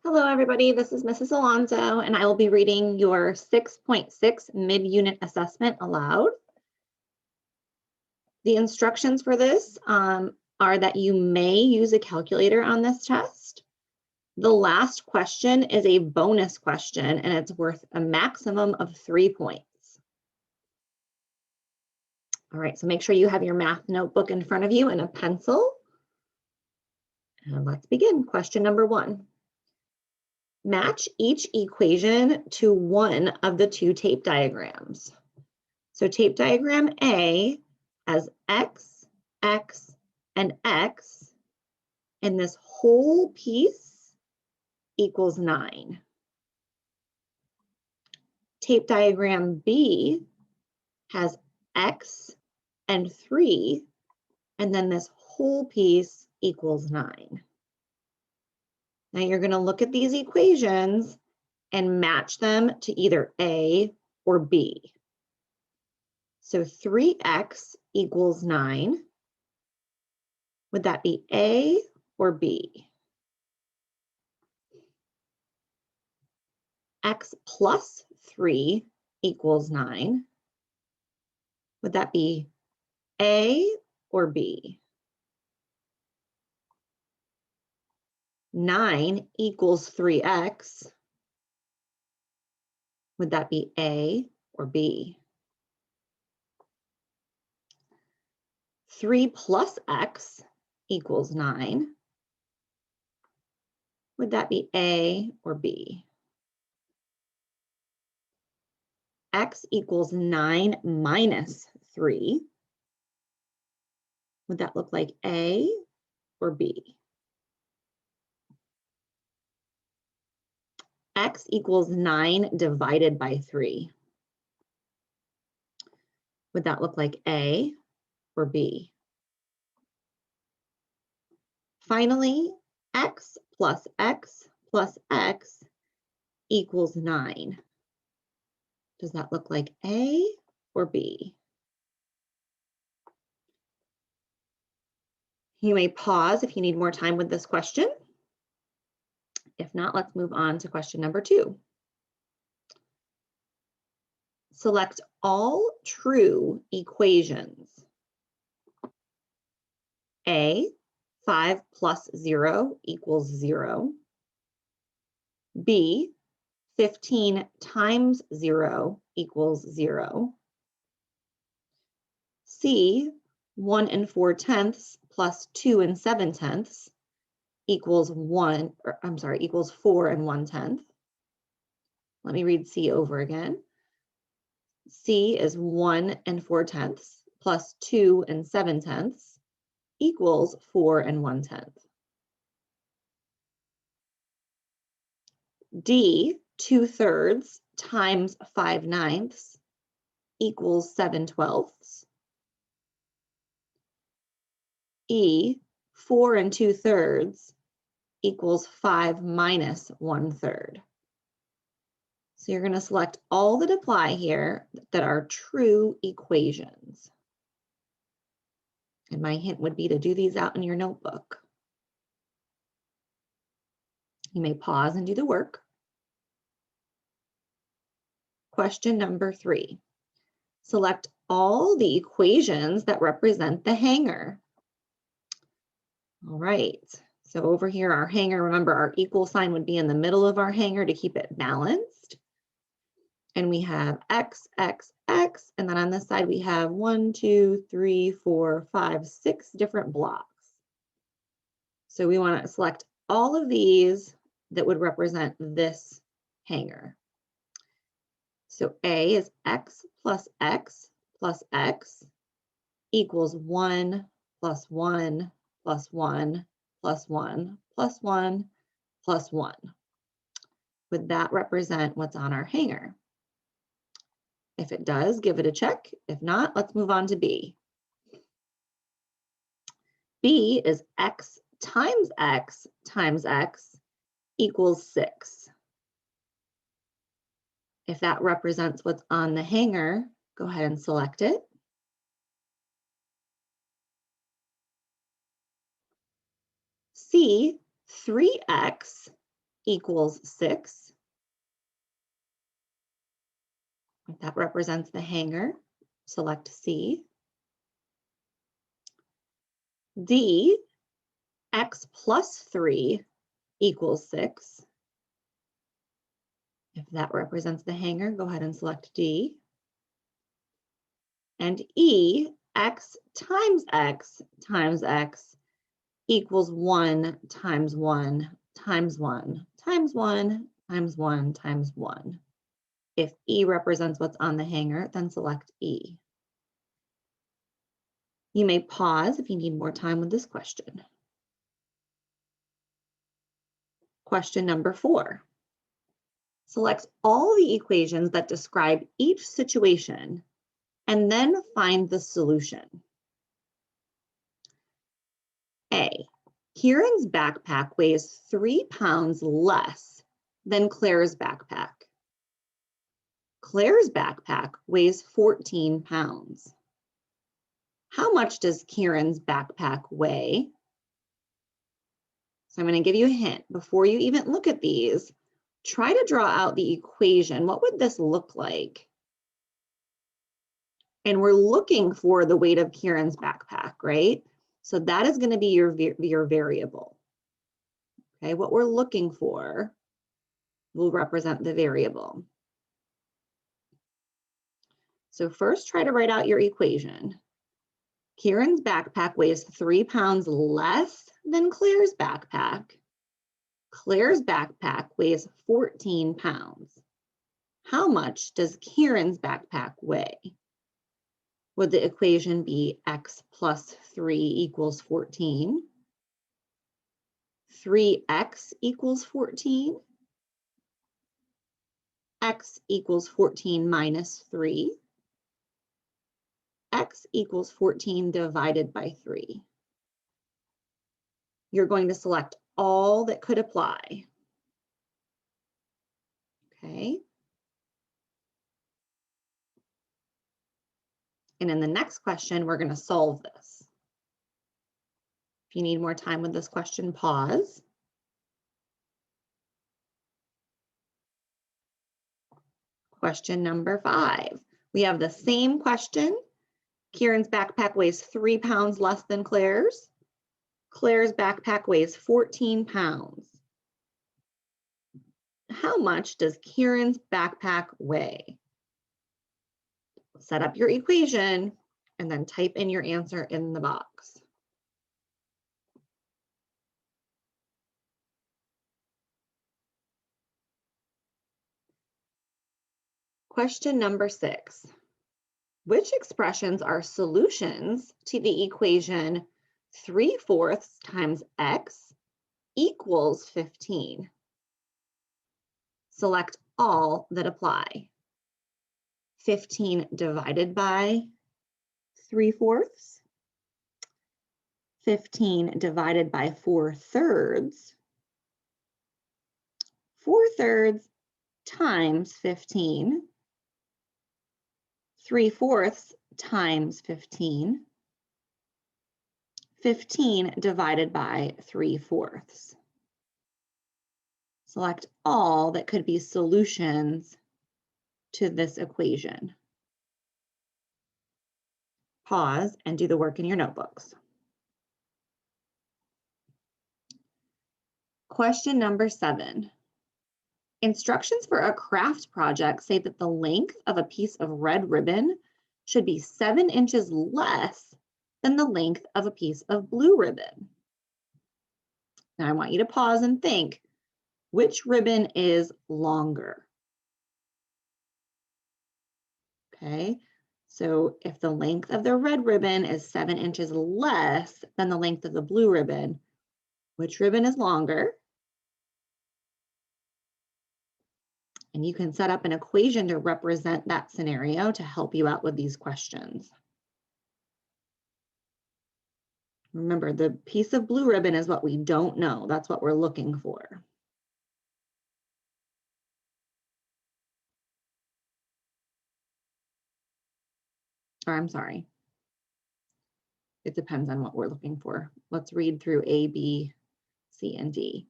Hello, everybody. This is Mrs. Alonso, and I will be reading your 6.6 mid-unit assessment aloud. The instructions for this are that you may use a calculator on this test. The last question is a bonus question, and it's worth a maximum of 3 points. All right, so make sure you have your math notebook in front of you and a pencil. And let's begin. Question number 1. Match each equation to one of the two tape diagrams. So tape diagram A has x, x, and x, and this whole piece equals 9. Tape diagram B has x and 3, and then this whole piece equals 9. Now you're going to look at these equations and match them to either A or B. So 3x equals 9. Would that be A or B? X plus 3 equals 9. Would that be A or B? 9 equals 3x. Would that be A or B? 3 plus x equals 9. Would that be A or B? X equals 9 minus 3. Would that look like A or B? X equals 9 divided by 3. Would that look like A or B? Finally, x plus x plus x equals 9. Does that look like A or B? You may pause if you need more time with this question. If not, let's move on to question number 2. Select all true equations. A, 5 plus 0 equals 0. B, 15 times 0 equals 0. C, 1 and 4/10 plus 2 and 7/10 equals 4 and 1/10. Let me read C over again. C is 1 and 4/10 plus 2 and 7/10 equals 4 and 1/10. D, 2/3 times 5/9 equals 7/12. E, 4 and 2/3 equals 5 minus 1/3. So you're going to select all that apply here that are true equations. And my hint would be to do these out in your notebook. You may pause and do the work. Question number 3. Select all the equations that represent the hanger. All right, so over here, our hanger, remember our equal sign would be in the middle of our hanger to keep it balanced. And we have X, X, X, and then on this side we have 1, 2, 3, 4, 5, 6 different blocks. So we want to select all of these that would represent this hanger. So A is X plus X plus X equals 1 plus 1 plus 1 plus 1 plus 1 plus 1. Would that represent what's on our hanger? If it does, give it a check. If not, let's move on to B. B is X times X times X equals 6. If that represents what's on the hanger, go ahead and select it. C, 3x equals 6. If that represents the hanger, select C. D, x plus 3 equals 6. If that represents the hanger, go ahead and select D. And E, x times x times x equals 1 times 1 times 1 times 1 times 1 times 1. If E represents what's on the hanger, then select E. You may pause if you need more time with this question. Question number 4. Select all the equations that describe each situation and then find the solution. A, Kieran's backpack weighs 3 pounds less than Claire's backpack. Claire's backpack weighs 14 pounds. How much does Kieran's backpack weigh? So I'm going to give you a hint. Before you even look at these, try to draw out the equation. What would this look like? And we're looking for the weight of Kieran's backpack, right? So that is going to be your variable. Okay, what we're looking for will represent the variable. So first, try to write out your equation. Kieran's backpack weighs 3 pounds less than Claire's backpack. Claire's backpack weighs 14 pounds. How much does Kieran's backpack weigh? Would the equation be x plus 3 equals 14? 3x equals 14? X equals 14 minus 3? X equals 14 divided by 3. You're going to select all that could apply. Okay. And in the next question, we're going to solve this. If you need more time with this question, pause. Question number 5. We have the same question. Kieran's backpack weighs 3 pounds less than Claire's. Claire's backpack weighs 14 pounds. How much does Kieran's backpack weigh? Set up your equation and then type in your answer in the box. Question number 6. Which expressions are solutions to the equation 3/4 times x equals 15? Select all that apply. 15 divided by 3/4. 15 divided by 4/3. 4/3 times 15. 3/4 times 15. 15 divided by 3/4. Select all that could be solutions to this equation. Pause and do the work in your notebooks. Question number 7. Instructions for a craft project say that the length of a piece of red ribbon should be 7 inches less than the length of a piece of blue ribbon. Now I want you to pause and think, which ribbon is longer? Okay, so if the length of the red ribbon is 7 inches less than the length of the blue ribbon, which ribbon is longer? And you can set up an equation to represent that scenario to help you out with these questions. Remember, the piece of blue ribbon is what we don't know. That's what we're looking for. Or I'm sorry. It depends on what we're looking for. Let's read through A, B, C, and D.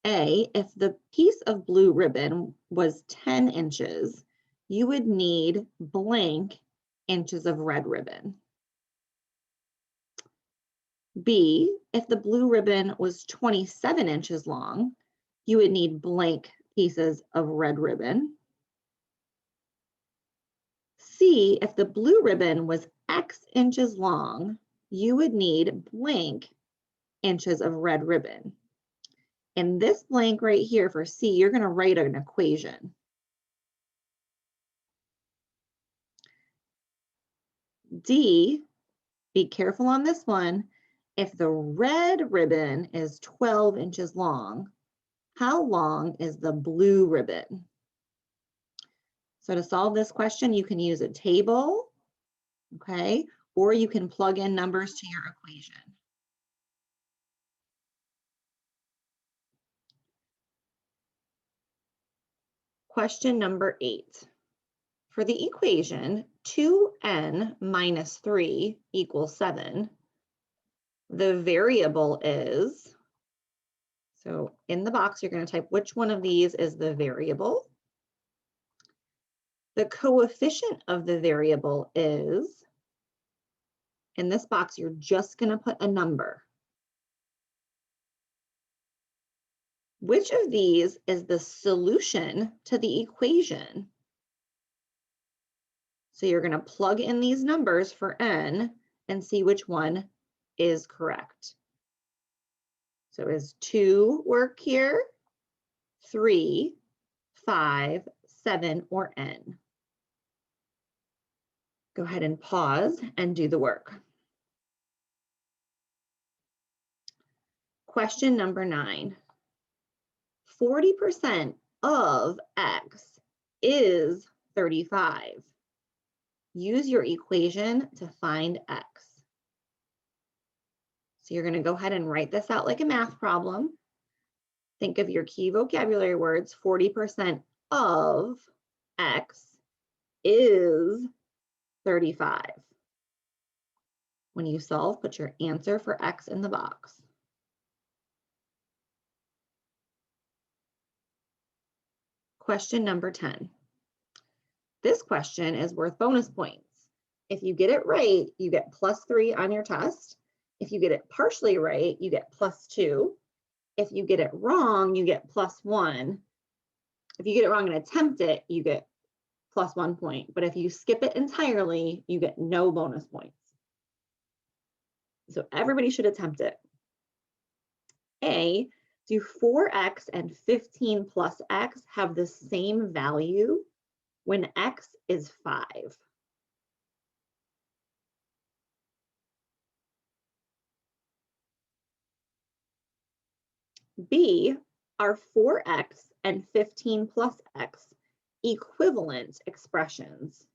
A, if the piece of blue ribbon was 10 inches, you would need blank inches of red ribbon. B, if the blue ribbon was 27 inches long, you would need blank pieces of red ribbon. C, if the blue ribbon was X inches long, you would need blank inches of red ribbon. In this blank right here for C, you're going to write an equation. D, be careful on this one. If the red ribbon is 12 inches long, how long is the blue ribbon? So to solve this question, you can use a table, okay, or you can plug in numbers to your equation. Question number 8. For the equation 2n minus 3 equals 7, the variable is, so in the box, you're going to type which one of these is the variable. The coefficient of the variable is, in this box, you're just going to put a number. Which of these is the solution to the equation? So you're going to plug in these numbers for n and see which one is correct. So is 2 work here, 3, 5, 7, or n? Go ahead and pause and do the work. Question number 9. 40% of x is 35. Use your equation to find x. So you're going to go ahead and write this out like a math problem. Think of your key vocabulary words. 40% of x is 35. When you solve, put your answer for x in the box. Question number 10. This question is worth bonus points. If you get it right, you get +3 on your test. If you get it partially right, you get +2. If you get it wrong, you get +1. If you get it wrong and attempt it, you get +1 point. But if you skip it entirely, you get no bonus points. So everybody should attempt it. A, do 4x and 15 plus x have the same value when x is 5? B, are 4x and 15 plus x equivalent expressions?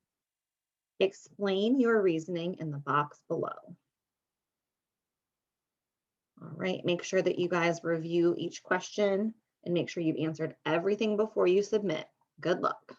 Explain your reasoning in the box below. All right, make sure that you guys review each question and make sure you've answered everything before you submit. Good luck.